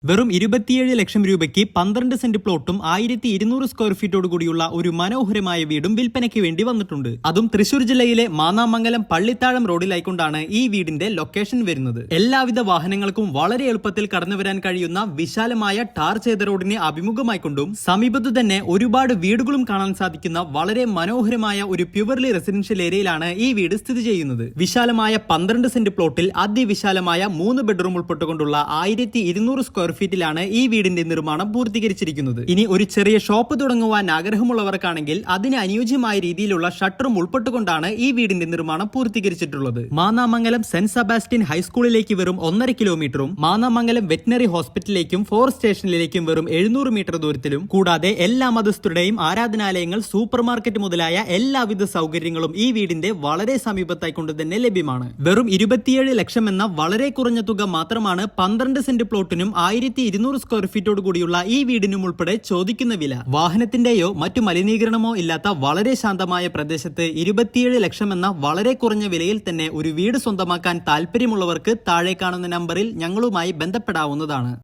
വെറും 27 ലക്ഷം രൂപയ്ക്ക് 12 saint പ്ലോട്ടും 1200 square ഫീറ്റോട് കൂടിയുള്ള ഒരു മനോഹരമായ വീടും വിൽപ്പനയ്ക്ക് വേണ്ടി വന്നിട്ടുണ്ട്. അതും തൃശൂർ ജില്ലയിലെ മാന്നാമംഗലം പള്ളിത്താഴം റോഡിലായിക്കൊണ്ടാണ് ഈ വീടിന്റെ ലൊക്കേഷൻ വരുന്നത്. എല്ലാവിധ വാഹനങ്ങൾക്കും വളരെ എളുപ്പത്തിൽ കടന്നു വരാൻ കഴിയുന്ന വിശാലമായ ടാർ ചെയ്ത റോഡിനെ അഭിമുഖമായിക്കൊണ്ടും സമീപത്തു തന്നെ ഒരുപാട് വീടുകളും കാണാൻ സാധിക്കുന്ന വളരെ മനോഹരമായ ഒരു പ്യുവർലി റെസിഡൻഷ്യൽ ഏരിയയിലാണ് ഈ വീട് സ്ഥിതി ചെയ്യുന്നത്. വിശാലമായ 12 സെന്റ് പ്ലോട്ടിൽ അതിവിശാലമായ 3 ബെഡ്റൂം ഉൾപ്പെട്ടുകൊണ്ടുള്ള 1200 സ്ക്വയർ ഫീറ്റിലാണ് ഈ വീടിന്റെ നിർമ്മാണം പൂർത്തീകരിച്ചിരിക്കുന്നത്. ഇനി ഒരു ചെറിയ ഷോപ്പ് തുടങ്ങുവാൻ ആഗ്രഹമുള്ളവർക്കാണെങ്കിൽ അതിന് അനുയോജ്യമായ രീതിയിലുള്ള ഷട്ടറും ഉൾപ്പെട്ടുകൊണ്ടാണ് ഈ വീടിന്റെ നിർമ്മാണം പൂർത്തീകരിച്ചിട്ടുള്ളത്. മാന്നാമംഗലം സെന്റ് സെബാസ്റ്റ്യൻ ഹൈസ്കൂളിലേക്ക് വെറും 1.5 കിലോമീറ്ററും മാന്നാമംഗലം വെറ്റിനറി ഹോസ്പിറ്റലിലേക്കും ഫോറസ്റ്റ് സ്റ്റേഷനിലേക്കും വെറും 700 മീറ്റർ ദൂരത്തിലും കൂടാതെ എല്ലാ മതസ്ഥരുടെയും ആരാധനാലയങ്ങൾ, സൂപ്പർ മാർക്കറ്റ് മുതലായ എല്ലാവിധ സൗകര്യങ്ങളും ഈ വീടിന്റെ വളരെ സമീപത്തായി കൊണ്ട് തന്നെ ലഭ്യമാണ്. വെറും 27 ലക്ഷം എന്ന വളരെ കുറഞ്ഞ തുക മാത്രമാണ് 12 സെന്റ് പ്ലോട്ടിനും 1200 സ്ക്വയർ ഫീറ്റോട് കൂടിയുള്ള ഈ വീടിനും ഉൾപ്പെടെ ചോദിക്കുന്ന വില. വാഹനത്തിന്റെയോ മറ്റു മലിനീകരണമോ ഇല്ലാത്ത വളരെ ശാന്തമായ പ്രദേശത്ത് 27 ലക്ഷം എന്ന വളരെ കുറഞ്ഞ വിലയിൽ തന്നെ ഒരു വീട് സ്വന്തമാക്കാൻ താല്പര്യമുള്ളവർക്ക് താഴെ കാണുന്ന നമ്പറിൽ ഞങ്ങളുമായി ബന്ധപ്പെടാവുന്നതാണ്.